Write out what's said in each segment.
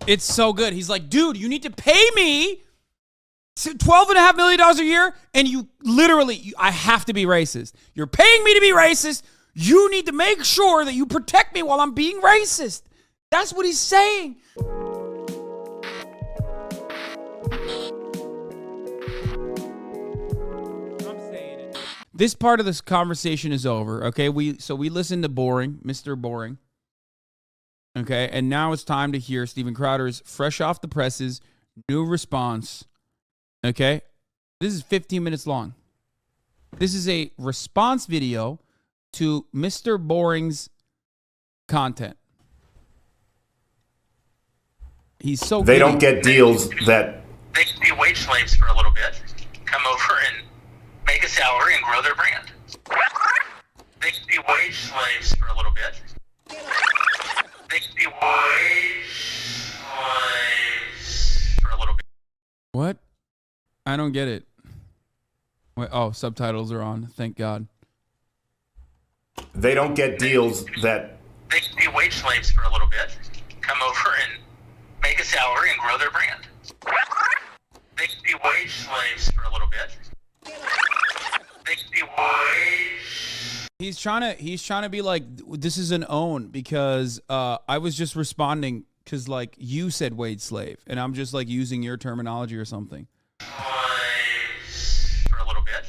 It's so good. He's like, dude, you need to pay me $12.5 million a year, and you literally, I have to be racist. You're paying me to be racist. You need to make sure that you protect me while I'm being racist. That's what he's saying. This part of this conversation is over, okay? So we listened to Boring, Mr. Boring, okay? And now it's time to hear Steven Crowder's fresh off the presses, new response, okay? This is 15 minutes long. This is a response video to Mr. Boring's content. He's so They don't get deals that... They can be wage slaves for a little bit, come over and make a salary and grow their brand. They can be wage slaves for a little bit. They can be wage slaves for a little bit. What? I don't get it. Wait, oh, subtitles are on. Thank God. They don't get deals that... They can be wage slaves for a little bit, come over and make a salary and grow their brand. They can be wage slaves for a little bit. They can be wage. He's trying to be like, this is an own, because I was just responding because like you said wage slave, and I'm just like using your terminology or something. Slaves for a little bit.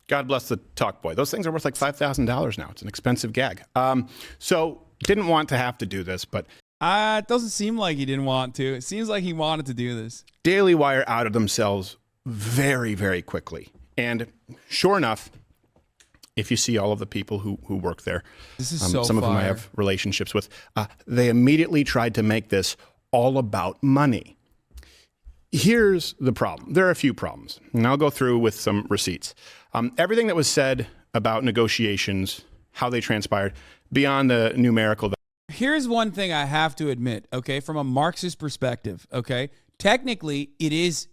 God bless the talk boy. Those things are worth like $5,000 now. It's an expensive gag. So didn't want to have to do this, but it doesn't seem like he didn't want to. It seems like he wanted to do this. Daily Wire outed themselves very, very quickly. And sure enough, if you see all of the people who work there, this is so some of whom I have relationships with, they immediately tried to make this all about money. Here's the problem. There are a few problems, and I'll go through with some receipts. Everything that was said about negotiations, how they transpired, beyond the numerical. Here's one thing I have to admit, okay, from a Marxist perspective, okay, technically it is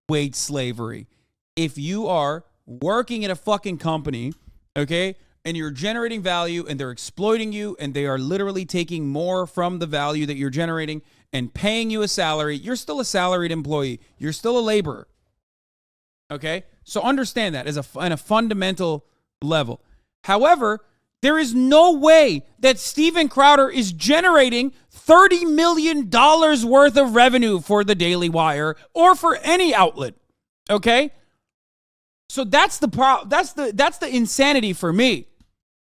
wage slavery. If you are working at a fucking company, okay, and you're generating value and they're exploiting you and they are literally taking more from the value that you're generating and paying you a salary, you're still a salaried employee. You're still a laborer. Okay? So understand that as on a fundamental level. However, there is no way that Steven Crowder is generating $30 million worth of revenue for the Daily Wire or for any outlet. Okay? So that's the insanity for me.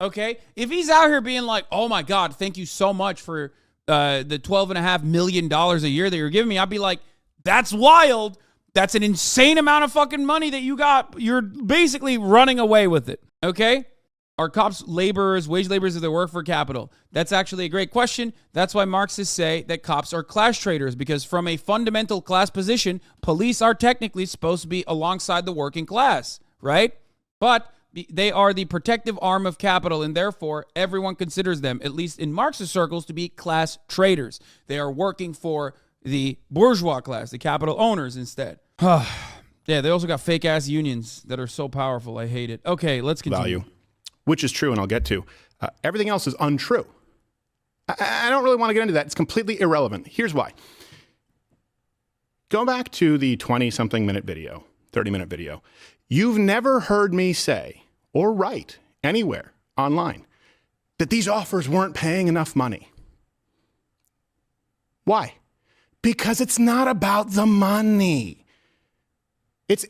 Okay? If he's out here being like, "Oh my God, thank you so much for the $12.5 million a year that you're giving me," I'd be like, "That's wild. That's an insane amount of fucking money that you got. You're basically running away with it." Okay? Are cops laborers, wage laborers, if they work for capital? That's actually a great question. That's why Marxists say that cops are class traders, because from a fundamental class position, police are technically supposed to be alongside the working class, right? But they are the protective arm of capital, and therefore everyone considers them, at least in Marxist circles, to be class traders. They are working for the bourgeois class, the capital owners instead. Yeah, they also got fake-ass unions that are so powerful. I hate it. Okay, let's continue. Value. Which is true, and I'll get to. Everything else is untrue. I don't really want to get into that. It's completely irrelevant. Here's why. Go back to the 20-something minute video, 30-minute video. You've never heard me say or write anywhere online that these offers weren't paying enough money. Why? Because it's not about the money. It's.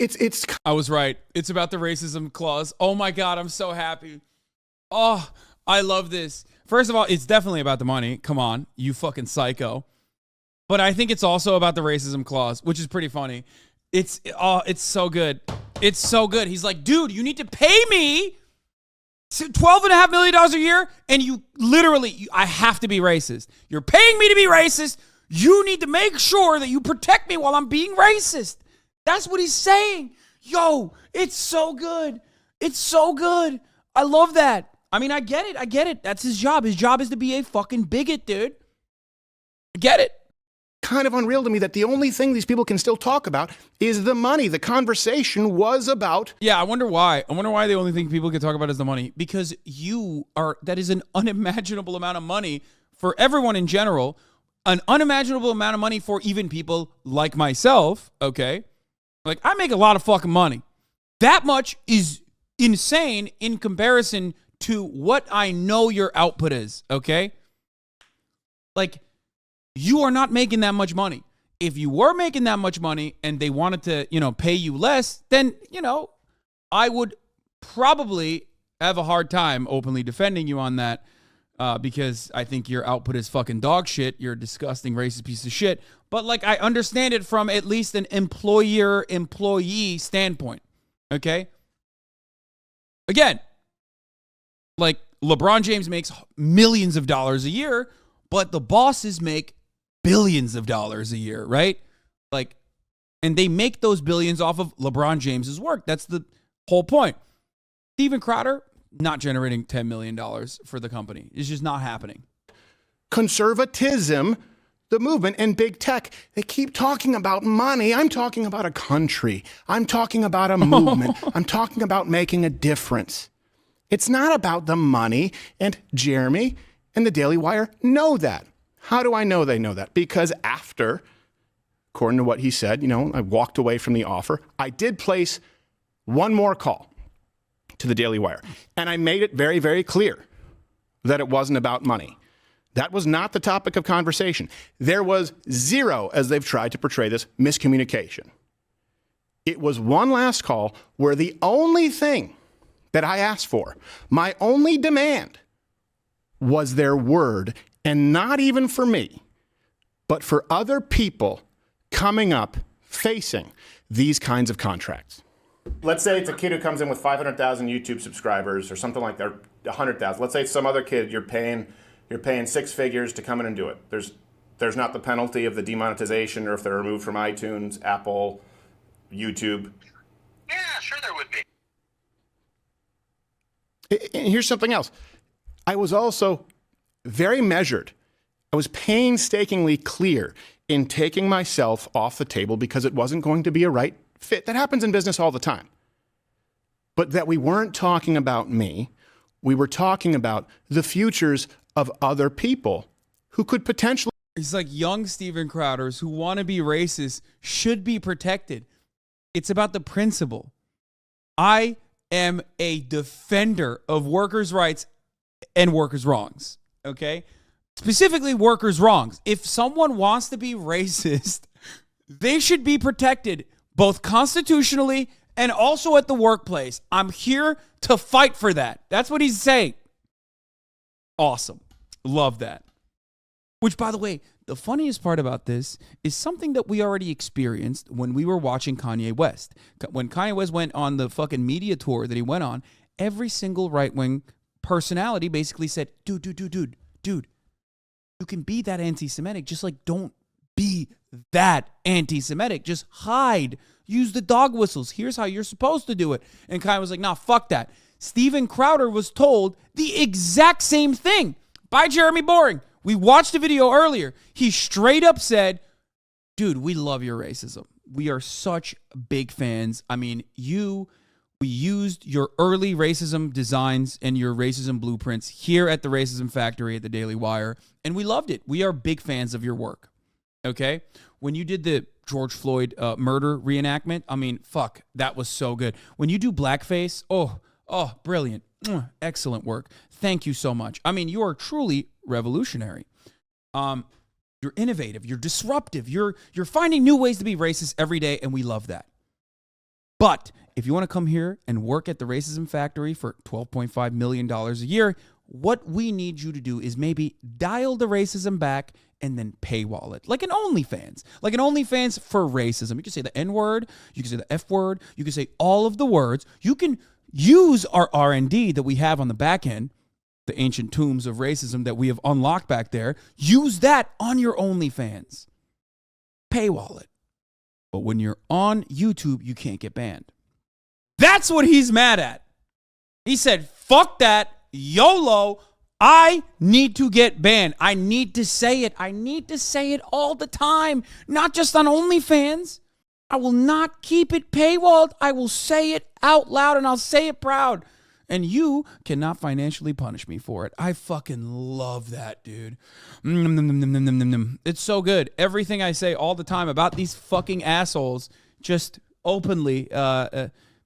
I was right. It's about the racism clause. Oh my God, I'm so happy. Oh, I love this. First of all, it's definitely about the money. Come on, you fucking psycho. But I think it's also about the racism clause, which is pretty funny. It's so good. It's so good. He's like, dude, you need to pay me $12.5 million a year, and you literally, I have to be racist. You're paying me to be racist. You need to make sure that you protect me while I'm being racist. That's what he's saying. Yo, it's so good. It's so good. I love that. I mean, I get it. I get it. That's his job. His job is to be a fucking bigot, dude. I get it. Kind of unreal to me that the only thing these people can still talk about is the money. The conversation was about... Yeah, I wonder why. I wonder why the only thing people can talk about is the money. Because that is an unimaginable amount of money for everyone in general, an unimaginable amount of money for even people like myself, okay? Like, I make a lot of fucking money. That much is insane in comparison to what I know your output is, okay? Like, you are not making that much money. If you were making that much money and they wanted to, pay you less, then, I would probably have a hard time openly defending you on that because I think your output is fucking dog shit. You're a disgusting racist piece of shit. But, like, I understand it from at least an employer-employee standpoint, okay? Again, like, LeBron James makes millions of dollars a year, but the bosses make billions of dollars a year, right? Like, and they make those billions off of LeBron James's work. That's the whole point. Steven Crowder, not generating $10 million for the company. It's just not happening. Conservatism, the movement, and big tech, they keep talking about money. I'm talking about a country. I'm talking about a movement. I'm talking about making a difference. It's not about the money, and Jeremy and the Daily Wire know that. How do I know they know that? Because after, according to what he said, I walked away from the offer. I did place one more call to the Daily Wire, and I made it very, very clear that it wasn't about money. That was not the topic of conversation. There was zero, as they've tried to portray this, miscommunication. It was one last call where the only thing that I asked for, my only demand, was their word, and not even for me, but for other people coming up facing these kinds of contracts. Let's say it's a kid who comes in with 500,000 YouTube subscribers or something like that, 100,000. Let's say it's some other kid you're paying six figures to come in and do it. There's not the penalty of the demonetization or if they're removed from iTunes, Apple, YouTube. Yeah, sure there would be. And here's something else. I was also very measured. I was painstakingly clear in taking myself off the table because it wasn't going to be a right fit. That happens in business all the time. But that we weren't talking about me. We were talking about the futures of other people who could potentially. It's like young Steven Crowders who want to be racist should be protected. It's about the principle. I am a defender of workers' rights and workers' wrongs. Okay? Specifically workers' wrongs. If someone wants to be racist, they should be protected both constitutionally and also at the workplace. I'm here to fight for that. That's what he's saying. Awesome. Love that. Which, by the way, the funniest part about this is something that we already experienced when we were watching Kanye West. When Kanye West went on the fucking media tour that he went on, every single right-wing personality basically said, dude, you can be that anti-Semitic, just like don't be that anti-Semitic. Just hide. Use the dog whistles. Here's how you're supposed to do it. And Kanye was like, nah, fuck that. Steven Crowder was told the exact same thing by Jeremy Boring. We watched the video earlier. He straight up said, dude, we love your racism. We are such big fans. I mean, we used your early racism designs and your racism blueprints here at the Racism Factory at the Daily Wire, and we loved it. We are big fans of your work, okay? When you did the George Floyd murder reenactment, I mean, fuck, that was so good. When you do blackface, oh, brilliant. Excellent work. Thank you so much. I mean, you are truly revolutionary. You're innovative. You're disruptive. You're finding new ways to be racist every day, and we love that. But if you want to come here and work at the Racism Factory for $12.5 million a year, what we need you to do is maybe dial the racism back and then paywall it. Like an OnlyFans. Like an OnlyFans for racism. You can say the N-word. You can say the F-word. You can say all of the words. You can use our R&D that we have on the back end, the ancient tombs of racism that we have unlocked back there. Use that on your OnlyFans. Paywall it. But when you're on YouTube, you can't get banned. That's what he's mad at. He said, fuck that, YOLO, I need to get banned. I need to say it. I need to say it all the time, not just on OnlyFans. I will not keep it paywalled. I will say it out loud and I'll say it proud. and you cannot financially punish me for it. I fucking love that, dude. It's so good. Everything I say all the time about these fucking assholes just openly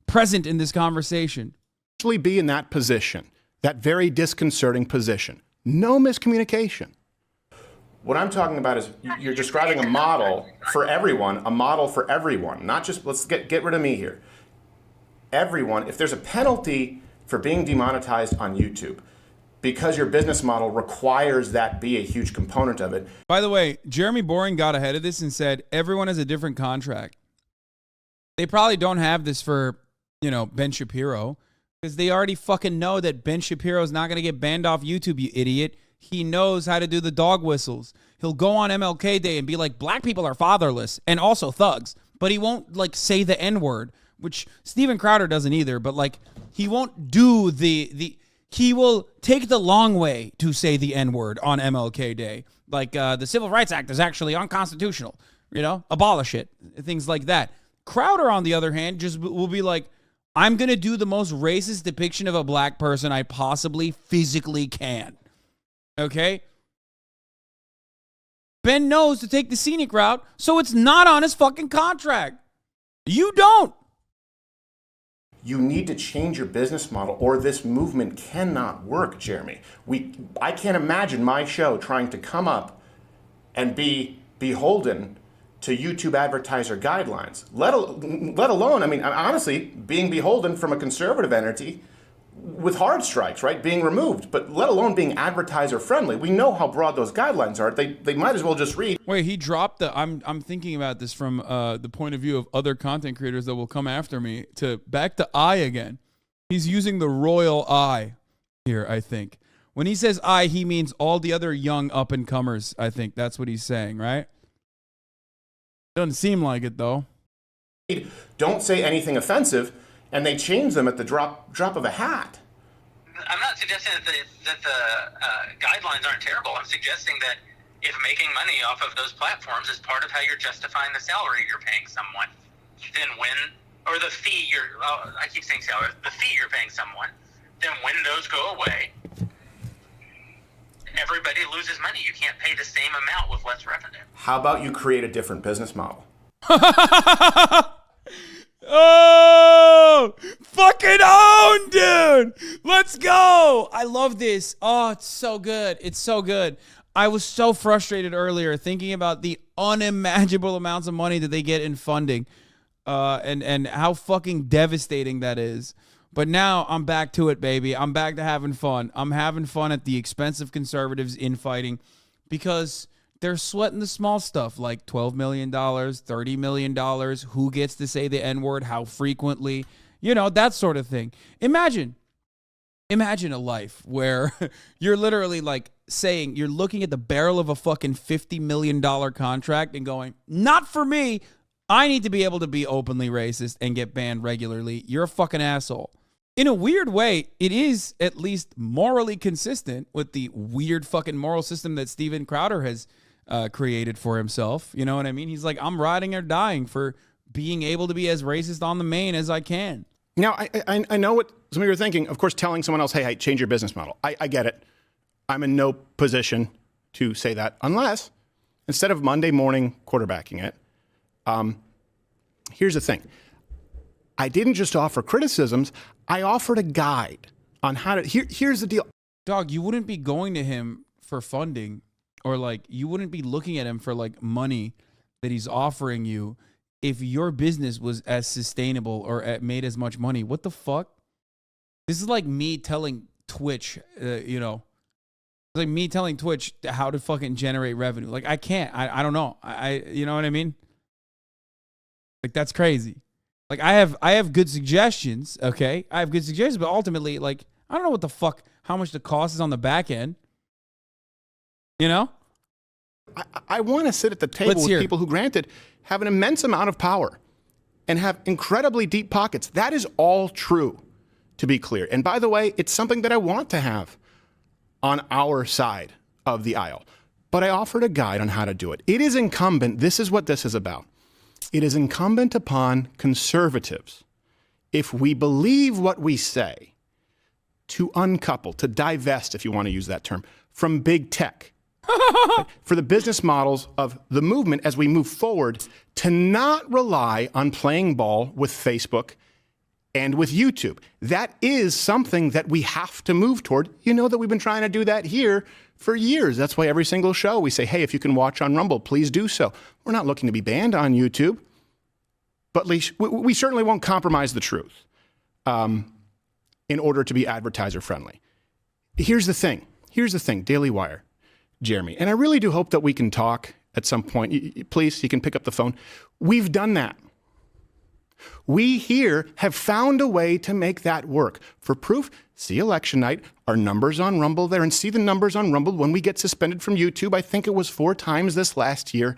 present in this conversation. Actually be in that position, that very disconcerting position. No miscommunication. What I'm talking about is you're describing a model for everyone, not just, let's get rid of me here. Everyone, if there's a penalty for being demonetized on YouTube, because your business model requires that be a huge component of it. By the way, Jeremy Boring got ahead of this and said everyone has a different contract. They probably don't have this for, Ben Shapiro, because they already fucking know that Ben Shapiro is not going to get banned off YouTube, you idiot. He knows how to do the dog whistles. He'll go on MLK Day and be like, black people are fatherless and also thugs. But he won't, say the N-word, which Steven Crowder doesn't either. But, he won't do he will take the long way to say the N-word on MLK Day. The Civil Rights Act is actually unconstitutional. Abolish it. Things like that. Crowder, on the other hand, just will be like, I'm going to do the most racist depiction of a black person I possibly physically can. Okay? Ben knows to take the scenic route, so it's not on his fucking contract. You don't. You need to change your business model or this movement cannot work, Jeremy. I can't imagine my show trying to come up and be beholden to YouTube advertiser guidelines, let alone, honestly, being beholden from a conservative entity with hard strikes, right? Being removed, but let alone being advertiser friendly. We know how broad those guidelines are. They might as well just read. Wait, he dropped I'm thinking about this from the point of view of other content creators that will come after me to back to I again. He's using the royal I here, I think. When he says I, he means all the other young up and comers. I think that's what he's saying, right? Doesn't seem like it though. Don't say anything offensive. And they change them at the drop of a hat. I'm not suggesting that the guidelines aren't terrible. I'm suggesting that if making money off of those platforms is part of how you're justifying the salary you're paying someone, then the fee I keep saying salary, the fee you're paying someone, then when those go away, everybody loses money. You can't pay the same amount with less revenue. How about you create a different business model? Oh, fucking own, dude. Let's go. I love this. Oh, it's so good. It's so good. I was so frustrated earlier thinking about the unimaginable amounts of money that they get in funding and how fucking devastating that is. But now I'm back to it, baby. I'm back to having fun. I'm having fun at the expense of conservatives infighting because they're sweating the small stuff like $12 million, $30 million, who gets to say the N-word, how frequently, that sort of thing. Imagine a life where you're literally saying, you're looking at the barrel of a fucking $50 million contract and going, not for me. I need to be able to be openly racist and get banned regularly. You're a fucking asshole. In a weird way, it is at least morally consistent with the weird fucking moral system that Steven Crowder has created for himself. You know what I mean? He's like, I'm riding or dying for being able to be as racist on the main as I can. Now, I know what some of you are thinking. Of course, telling someone else, hey, change your business model. I get it. I'm in no position to say that unless, instead of Monday morning quarterbacking it, here's the thing. I didn't just offer criticisms. I offered a guide on how to, here's the deal. Dog, you wouldn't be going to him for funding. Or you wouldn't be looking at him for money that he's offering you if your business was as sustainable or made as much money. What the fuck? This is like me telling Twitch, it's like me telling Twitch how to fucking generate revenue. I can't. I don't know. You know what I mean? That's crazy. I have good suggestions. Okay, I have good suggestions, but ultimately, I don't know what the fuck, how much the cost is on the back end. I want to sit at the table with people who, granted, have an immense amount of power and have incredibly deep pockets. That is all true, to be clear. And by the way, it's something that I want to have on our side of the aisle. But I offered a guide on how to do it. It is incumbent, this is what this is about. It is incumbent upon conservatives, if we believe what we say, to uncouple, to divest, if you want to use that term, from big tech. For the business models of the movement as we move forward, to not rely on playing ball with Facebook and with YouTube. That is something that we have to move toward. You know that we've been trying to do that here for years. That's why every single show we say, hey, if you can watch on Rumble, please do so. We're not looking to be banned on YouTube, but at least we certainly won't compromise the truth in order to be advertiser friendly. Here's the thing, Daily Wire, Jeremy, and I really do hope that we can talk at some point. Please, you can pick up the phone. We've done that. We here have found a way to make that work. For proof, see election night, our numbers on Rumble there, and see the numbers on Rumble when we get suspended from YouTube. I think it was 4 times this last year.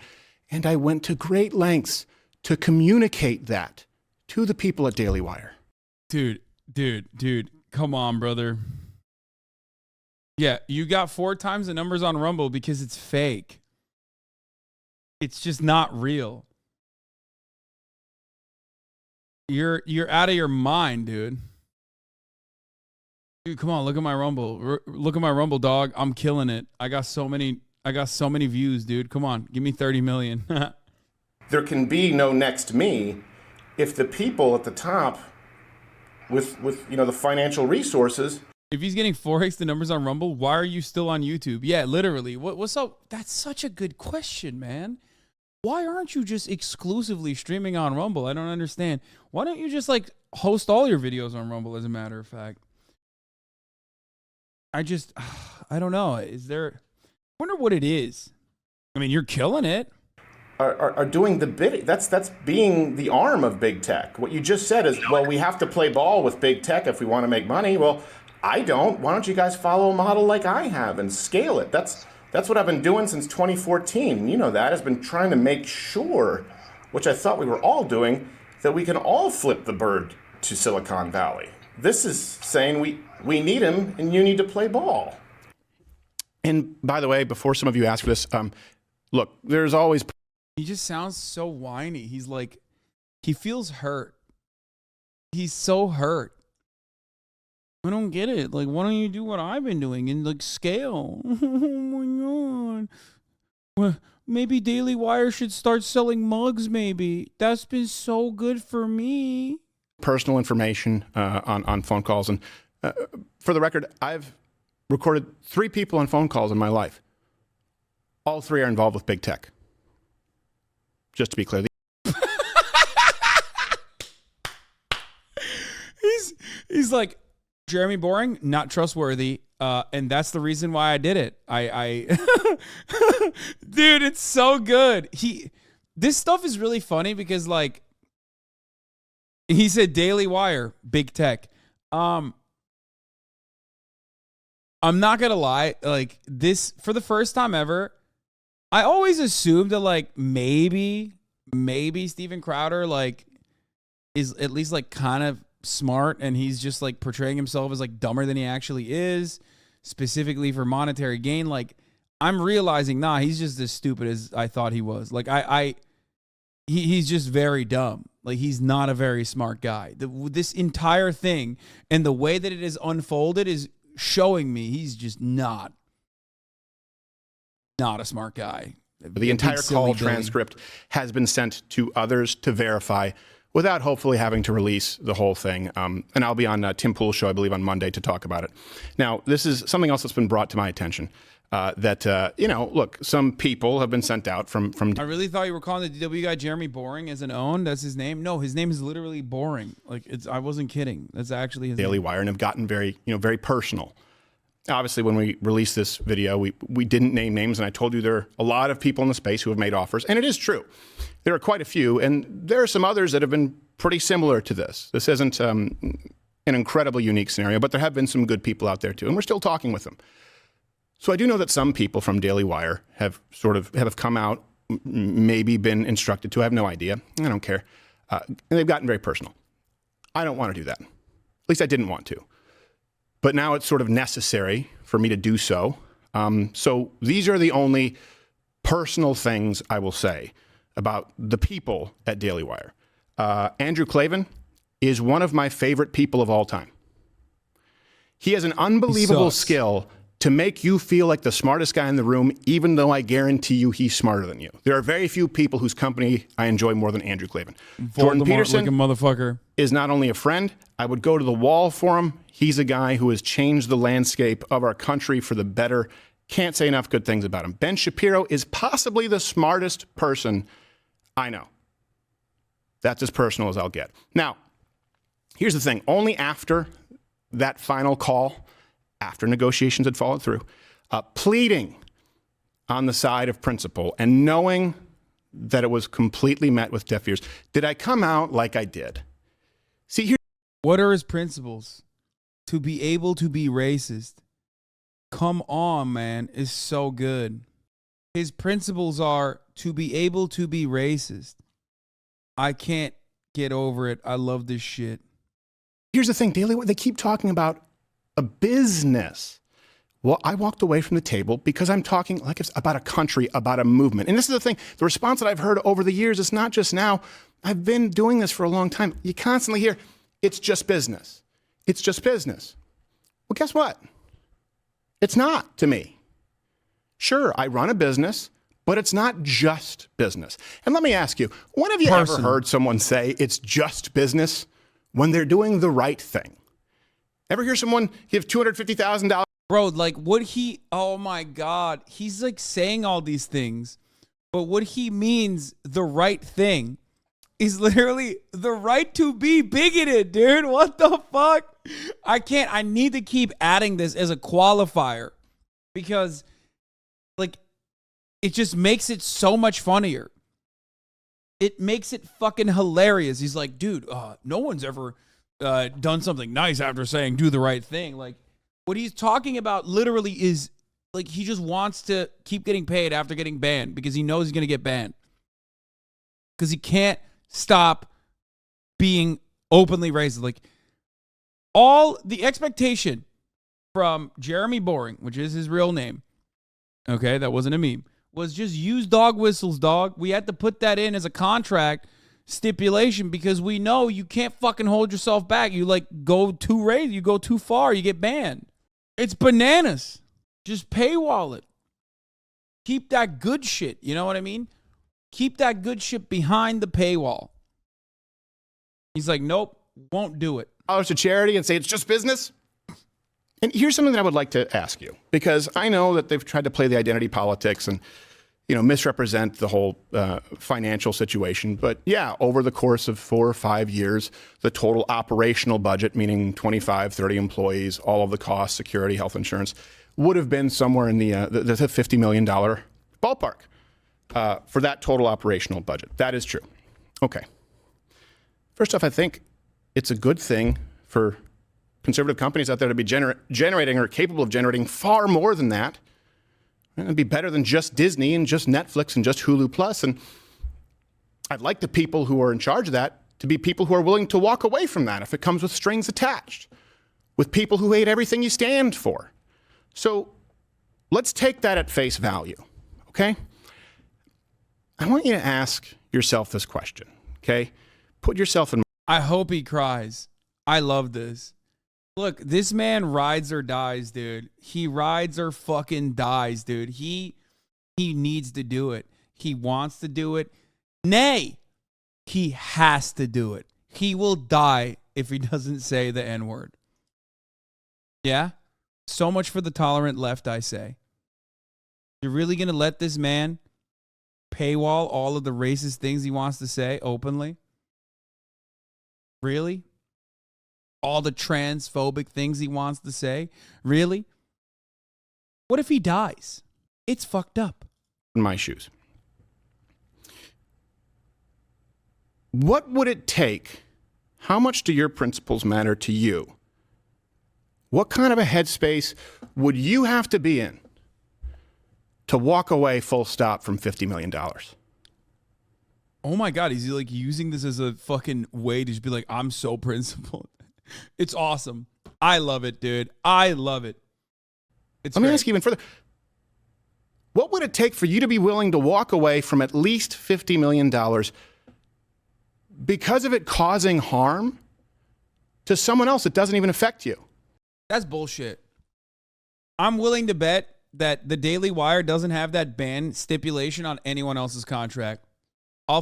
And I went to great lengths to communicate that to the people at Daily Wire. Dude, come on, brother. Yeah, you got 4 times the numbers on Rumble because it's fake. It's just not real. You're out of your mind, dude. Dude, come on, look at my Rumble. Look at my Rumble, dog. I'm killing it. I got so many views, dude. Come on, give me 30 million. There can be no next me if the people at the top with the financial resources. If he's getting 4x the numbers on Rumble, why are you still on YouTube? Yeah, literally. What's up? That's such a good question, man. Why aren't you just exclusively streaming on Rumble? I don't understand. Why don't you just host all your videos on Rumble, as a matter of fact? I don't know. I wonder what it is. I mean, you're killing it. Are doing the bidding. That's being the arm of big tech. What you just said is, well, we have to play ball with big tech if we want to make money. Well, I don't. Why don't you guys follow a model like I have and scale it? That's what I've been doing since 2014. You know that. I've been trying to make sure, which I thought we were all doing, that we can all flip the bird to Silicon Valley. This is saying we need him and you need to play ball. And by the way, before some of you ask for this, look, there's always... He just sounds so whiny. He's like, he feels hurt. He's so hurt. I don't get it. Why don't you do what I've been doing and scale? Oh my God. Well, maybe Daily Wire should start selling mugs, maybe. That's been so good for me. Personal information on phone calls. And for the record, I've recorded 3 people on phone calls in my life. All 3 are involved with big tech. Just to be clear. He's like, Jeremy Boring, not trustworthy. And that's the reason why I did it. I dude, it's so good. This stuff is really funny because he said Daily Wire, big tech. I'm not gonna lie, this, for the first time ever, I always assumed that maybe Steven Crowder is at least kind of smart, and he's just portraying himself as dumber than he actually is, specifically for monetary gain. I'm realizing, he's just as stupid as I thought he was. He's just very dumb. He's not a very smart guy. This entire thing and the way that it is unfolded is showing me he's just not a smart guy. The entire call transcript has been sent to others to verify without hopefully having to release the whole thing. And I'll be on Tim Pool's show, I believe, on Monday to talk about it. Now, this is something else that's been brought to my attention. Look, some people have been sent out from... I really thought you were calling the DW guy Jeremy Boring as an own. That's his name. No, his name is literally Boring. I wasn't kidding. That's actually his Daily name. Wire, and have gotten very personal. Obviously, when we released this video, we didn't name names, and I told you there are a lot of people in the space who have made offers, and it is true. There are quite a few, and there are some others that have been pretty similar to this. This isn't an incredibly unique scenario, but there have been some good people out there too, and we're still talking with them. So I do know that some people from Daily Wire have come out, maybe been instructed to. I have no idea. I don't care. And they've gotten very personal. I don't want to do that. At least I didn't want to. But now it's sort of necessary for me to do so. So these are the only personal things I will say about the people at Daily Wire. Andrew Klavan is one of my favorite people of all time. He has an unbelievable sucks. skill to make you feel like the smartest guy in the room, even though I guarantee you he's smarter than you. There are very few people whose company I enjoy more than Andrew Klavan. Jordan Peterson like a motherfucker. is not only a friend, I would go to the wall for him. He's a guy who has changed the landscape of our country for the better. Can't say enough good things about him. Ben Shapiro is possibly the smartest person I know. That's as personal as I'll get. Now, here's the thing. Only after that final call, after negotiations had followed through, pleading on the side of principle and knowing that it was completely met with deaf ears, did I come out like I did. See, here. What are his principles? To be able to be racist. Come on, man. Is so good. His principles are to be able to be racist. I can't get over it. I love this shit. Here's the thing, Daily, they keep talking about a business. Well, I walked away from the table because I'm talking like it's about a country, about a movement. And this is the thing, the response that I've heard over the years is not just now. I've been doing this for a long time. You constantly hear, it's just business. It's just business. Well, guess what? It's not to me. Sure, I run a business, but it's not just business. And let me ask you, when have you ever heard someone say it's just business when they're doing the right thing? Ever hear someone give $250,000? Bro, like oh my God, he's like saying all these things, but what he means, the right thing, is literally the right to be bigoted, dude. What the fuck? I need to keep adding this as a qualifier because like it just makes it so much funnier. It makes it fucking hilarious. He's like, dude, no one's ever done something nice after saying do the right thing. Like what he's talking about literally is like he just wants to keep getting paid after getting banned because he knows he's going to get banned. Because he can't stop being openly racist. Like all the expectation from Jeremy Boring, which is his real name, okay, that wasn't a meme, was just use dog whistles, dog. We had to put that in as a contract stipulation because we know you can't fucking hold yourself back. You like go too racist, you go too far, you get banned. It's bananas. Just paywall it. Keep that good shit. You know what I mean? Keep that good shit behind the paywall. He's like, nope, won't do it. Dollars to charity and say it's just business? And here's something that I would like to ask you, because I know that they've tried to play the identity politics and, you know, misrepresent the whole financial situation. But yeah, over the course of 4 or 5 years, the total operational budget, meaning 25, 30 employees, all of the costs, security, health insurance, would have been somewhere in the $50 million ballpark for that total operational budget. That is true. Okay. First off, I think it's a good thing for conservative companies out there to be generating or capable of generating far more than that. It'd be better than just Disney and just Netflix and just Hulu Plus. And I'd like the people who are in charge of that to be people who are willing to walk away from that if it comes with strings attached, with people who hate everything you stand for. So let's take that at face value, okay? I want you to ask yourself this question, okay? Put yourself in. I hope he cries. I love this. Look, this man rides or dies, dude. He rides or fucking dies, dude. He needs to do it. He wants to do it. Nay, he has to do it. He will die if he doesn't say the N-word. Yeah? So much for the tolerant left, I say. You're really going to let this man paywall all of the racist things he wants to say openly? Really? All the transphobic things he wants to say? Really? What if he dies? It's fucked up. In my shoes. What would it take? How much do your principles matter to you? What kind of a headspace would you have to be in to walk away full stop from $50 million? Oh my God, is he like using this as a fucking way to just be like, I'm so principled? It's awesome. I love it, dude. I love it. Let me ask you even further. What would it take for you to be willing to walk away from at least $50 million because of it causing harm to someone else that doesn't even affect you? That's bullshit. I'm willing to bet that the Daily Wire doesn't have that ban stipulation on anyone else's contract. I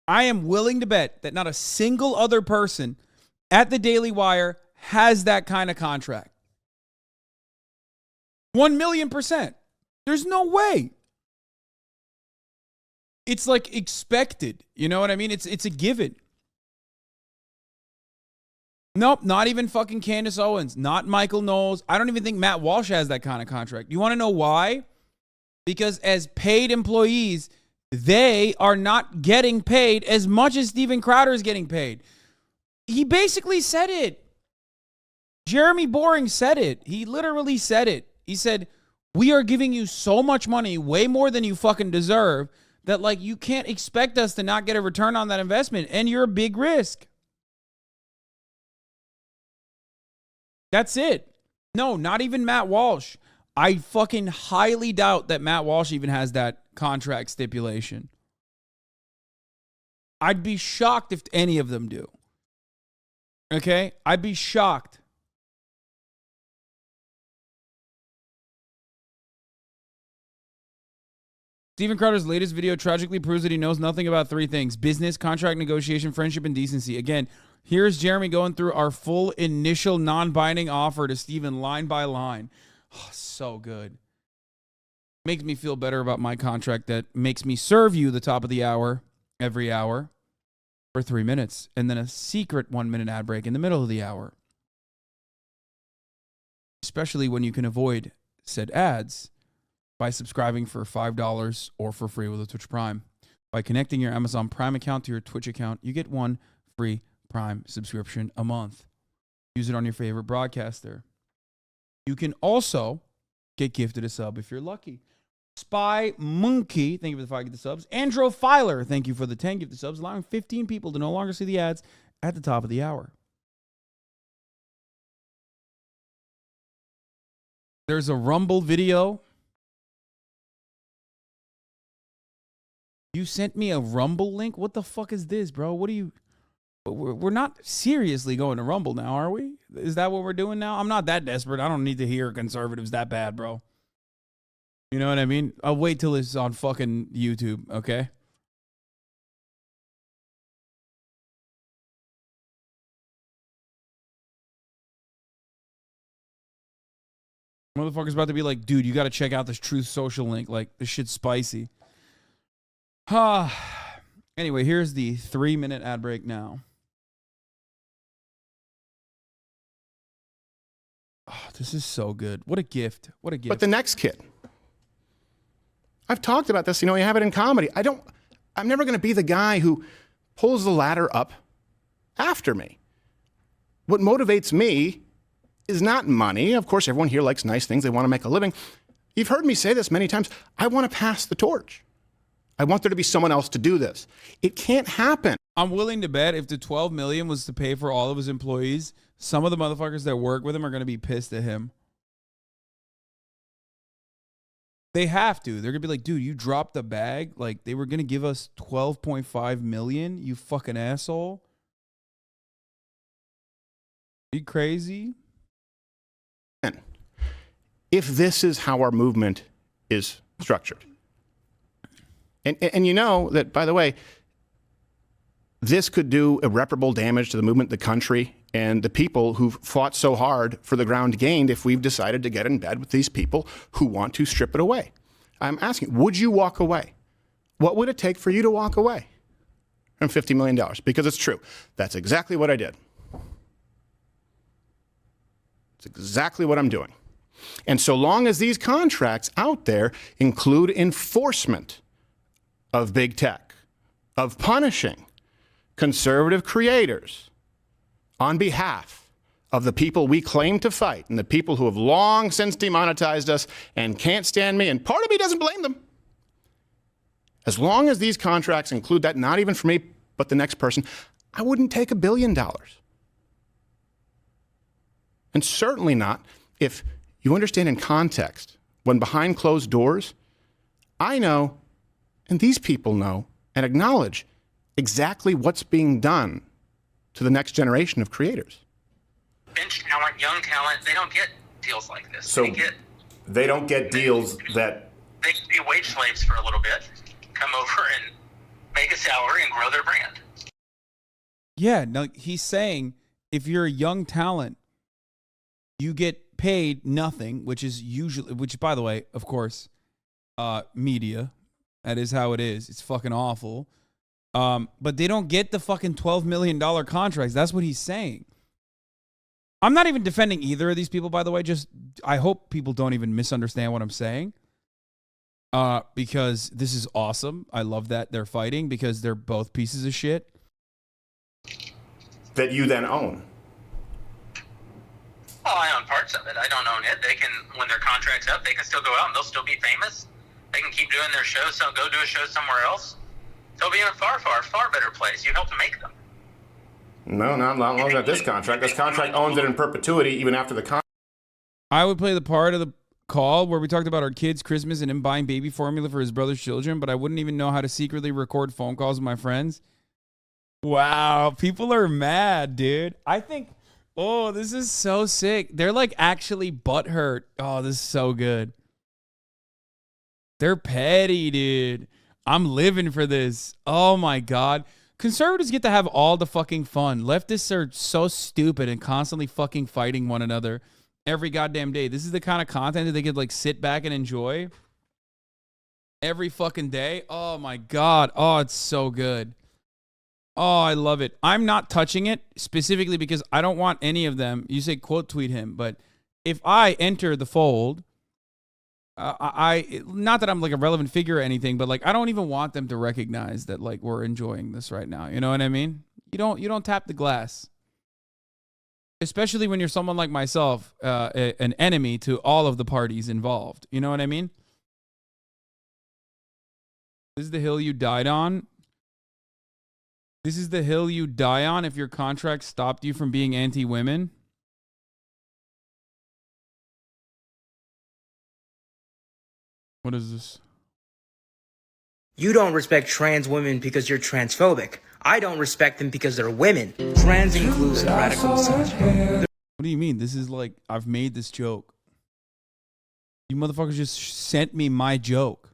am willing to bet that not a single other person at the Daily Wire has that kind of contract. 1,000,000%. There's no way. It's like expected. You know what I mean? It's a given. Nope, not even fucking Candace Owens, not Michael Knowles. I don't even think Matt Walsh has that kind of contract. You want to know why? Because as paid employees, they are not getting paid as much as Steven Crowder is getting paid. He basically said it. Jeremy Boring said it. He literally said it. He said, we are giving you so much money, way more than you fucking deserve, that like you can't expect us to not get a return on that investment, and you're a big risk. That's it. No, not even Matt Walsh. I fucking highly doubt that Matt Walsh even has that contract stipulation. I'd be shocked if any of them do. Okay? I'd be shocked. Steven Crowder's latest video tragically proves that he knows nothing about three things: business, contract negotiation, friendship, and decency. Again, here's Jeremy going through our full initial non-binding offer to Steven line by line. Oh, so good. Makes me feel better about my contract that makes me serve you the top of the hour every hour for 3 minutes, and then a secret 1-minute ad break in the middle of the hour. Especially when you can avoid said ads by subscribing for $5 or for free with a Twitch Prime. By connecting your Amazon Prime account to your Twitch account, you get 1 free Prime subscription a month. Use it on your favorite broadcaster. You can also get gifted a sub if you're lucky. Spy Monkey, thank you for the 5 gifted subs. Andro Filer, thank you for the 10 gifted subs, allowing 15 people to no longer see the ads at the top of the hour. There's a Rumble video. You sent me a Rumble link? What the fuck is this, bro? What are you... We're not seriously going to Rumble now, are we? Is that what we're doing now? I'm not that desperate. I don't need to hear conservatives that bad, bro. You know what I mean? I'll wait till it's on fucking YouTube, okay? Motherfucker's about to be like, dude, you got to check out this Truth Social link. Like, this shit's spicy. Anyway, here's the 3-minute ad break now. Oh, this is so good. What a gift. What a gift. But the next kid. I've talked about this, you know, you have it in comedy. I'm never going to be the guy who pulls the ladder up after me. What motivates me is not money. Of course, everyone here likes nice things. They want to make a living. You've heard me say this many times. I want to pass the torch. I want there to be someone else to do this. It can't happen. I'm willing to bet if the $12 million was to pay for all of his employees, some of the motherfuckers that work with him are going to be pissed at him. They have to. They're going to be like, dude, you dropped the bag. Like, they were going to give us $12.5 million, you fucking asshole. Are you crazy? If this is how our movement is structured. And you know that, by the way, this could do irreparable damage to the movement, the country, and the people who've fought so hard for the ground gained if we've decided to get in bed with these people who want to strip it away. I'm asking, would you walk away? What would it take for you to walk away from $50 million? Because it's true. That's exactly what I did. It's exactly what I'm doing. And so long as these contracts out there include enforcement of big tech, of punishing conservative creators on behalf of the people we claim to fight and the people who have long since demonetized us and can't stand me, and part of me doesn't blame them. As long as these contracts include that, not even for me, but the next person, I wouldn't take $1 billion. And certainly not if you understand in context, when behind closed doors, I know, and these people know and acknowledge exactly what's being done to the next generation of creators. bench talent, young talent, they don't get deals like this. So they don't get deals that they can be wage slaves for a little bit, come over and make a salary and grow their brand. Yeah, no, he's saying if you're a young talent, you get paid nothing, which is usually, which by the way, of course, media, that is how it is. It's fucking awful. But they don't get the fucking $12 million contracts. That's what he's saying. I'm not even defending either of these people, by the way. Just, I hope people don't even misunderstand what I'm saying. Because this is awesome. I love that they're fighting because they're both pieces of shit. that you then own. Well, I own parts of it. I don't own it. They can, when their contract's up, they can still go out and they'll still be famous. They can keep doing their shows, so go do a show somewhere else. They'll be in a far, far, far better place. You helped make them. No, not long as this contract. This contract owns it in perpetuity even after the contract. I would play the part of the call where we talked about our kid's Christmas and him buying baby formula for his brother's children, but I wouldn't even know how to secretly record phone calls with my friends. Wow, people are mad, dude. I think, oh, this is so sick. They're like actually butthurt. Oh, this is so good. They're petty, dude. I'm living for this. Oh my God. Conservatives get to have all the fucking fun. Leftists are so stupid and constantly fucking fighting one another every goddamn day. This is the kind of content that they could like sit back and enjoy every fucking day. Oh my God. Oh, it's so good. Oh, I love it. I'm not touching it specifically because I don't want any of them. You say quote tweet him, but if I enter the fold, I not that I'm like a relevant figure or anything, but like I don't even want them to recognize that like we're enjoying this right now. You know what I mean? You don't tap the glass, especially when you're someone like myself, an enemy to all of the parties involved. You know what I mean? This is the hill you died on. This is the hill you die on if your contract stopped you from being anti-women. What is this? You don't respect trans women because you're transphobic. I don't respect them because they're women. Trans inclusive radical misogyny. What do you mean? This is like, I've made this joke. You motherfuckers just sent me my joke.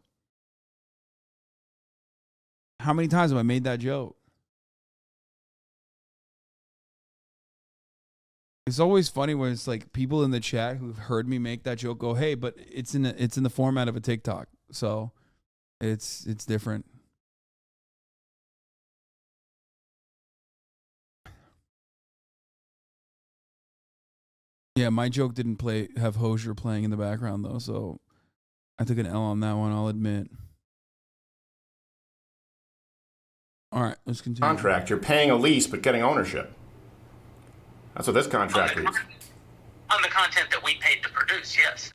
How many times have I made that joke? It's always funny when it's like people in the chat who've heard me make that joke go, "Hey, but it's in the format of a TikTok, so it's different." Yeah, my joke didn't have Hosier playing in the background though, so I took an L on that one, I'll admit. All right, let's continue. Contract. You're paying a lease but getting ownership. That's what this contract is. On the content that we paid to produce, yes.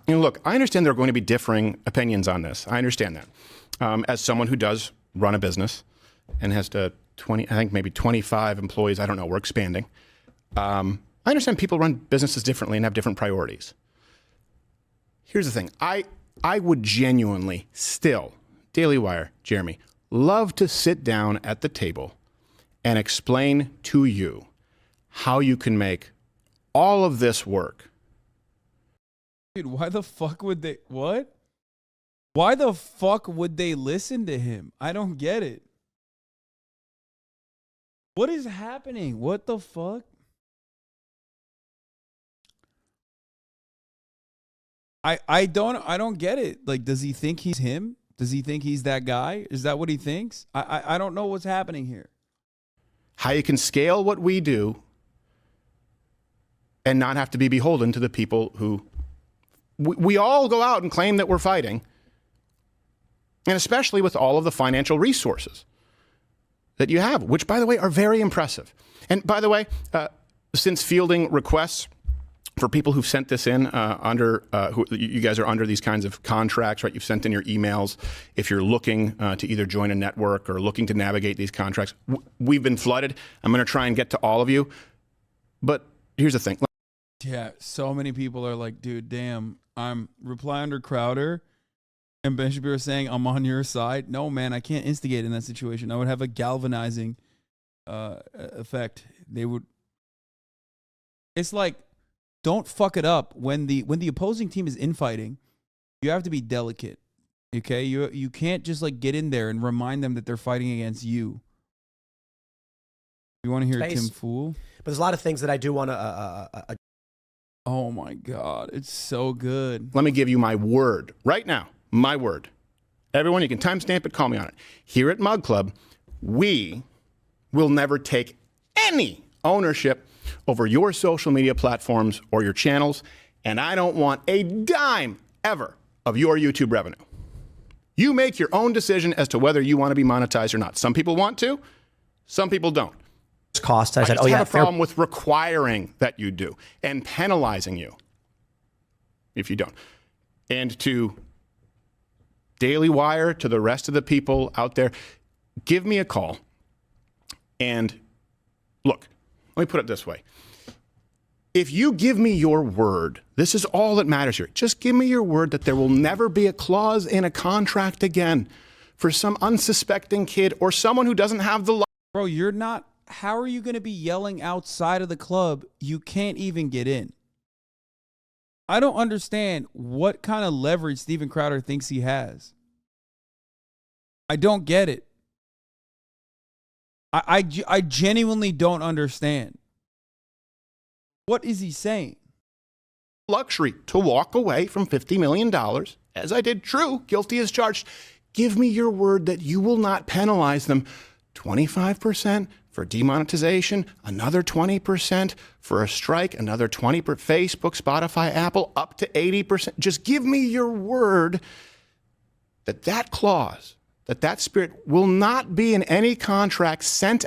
You know, look, I understand there are going to be differing opinions on this. I understand that. As someone who does run a business and has I think maybe 25 employees, I don't know, we're expanding. I understand people run businesses differently and have different priorities. Here's the thing. I would genuinely still, Daily Wire, Jeremy, love to sit down at the table and explain to you how you can make all of this work. Dude, why the fuck would they, what? Why the fuck would they listen to him? I don't get it. What is happening? What the fuck? I don't get it. Like, does he think he's him? Does he think he's that guy? Is that what he thinks? I don't know what's happening here. How you can scale what we do and not have to be beholden to the people who we all go out and claim that we're fighting, and especially with all of the financial resources that you have, which, by the way, are very impressive. And by the way, since fielding requests for people who've sent this in you guys are under these kinds of contracts, right? You've sent in your emails. If you're looking to either join a network or looking to navigate these contracts, we've been flooded. I'm going to try and get to all of you. But here's the thing. Yeah, so many people are like, dude, damn, I'm reply under Crowder and Ben Shapiro saying I'm on your side. No, man, I can't instigate in that situation. I would have a galvanizing effect. They would. It's like, don't fuck it up when the opposing team is infighting. You have to be delicate. Okay, you can't just like get in there and remind them that they're fighting against you. You want to hear Tim Fool? But there's a lot of things that I do want to. Oh my God, it's so good. Let me give you my word right now. My word. Everyone, you can timestamp it, call me on it. Here at Mug Club, we will never take any ownership over your social media platforms or your channels, and I don't want a dime ever of your YouTube revenue. You make your own decision as to whether you want to be monetized or not. Some people want to, some people don't. Cost. I said, I have a problem with requiring that you do and penalizing you if you don't. And to Daily Wire, to the rest of the people out there, give me a call. And look, let me put it this way. If you give me your word, this is all that matters here. Just give me your word that there will never be a clause in a contract again for some unsuspecting kid or someone who doesn't have the... Bro, you're not... How are you going to be yelling outside of the club? You can't even get in. I don't understand what kind of leverage Steven Crowder thinks he has. I don't get it. I genuinely don't understand. What is he saying? Luxury to walk away from $50 million, as I did. True, guilty as charged. Give me your word that you will not penalize them 25% for demonetization, another 20% for a strike, another 20% for Facebook, Spotify, Apple, up to 80%. Just give me your word that that clause, that spirit will not be in any contract sent.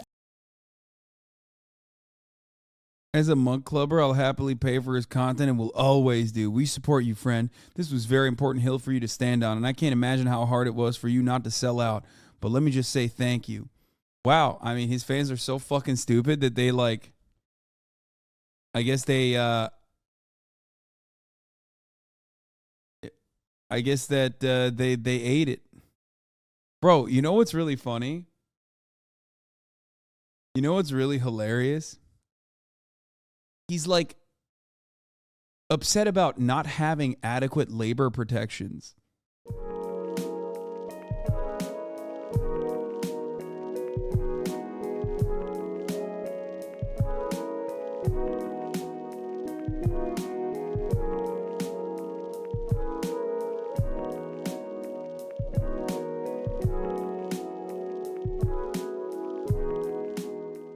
As a Mug Clubber, I'll happily pay for his content and will always do. We support you, friend. This was a very important hill for you to stand on, and I can't imagine how hard it was for you not to sell out. But let me just say thank you. Wow, I mean, his fans are so fucking stupid that they like, I guess they, I guess that they ate it. Bro, you know what's really funny? You know what's really hilarious? He's like upset about not having adequate labor protections.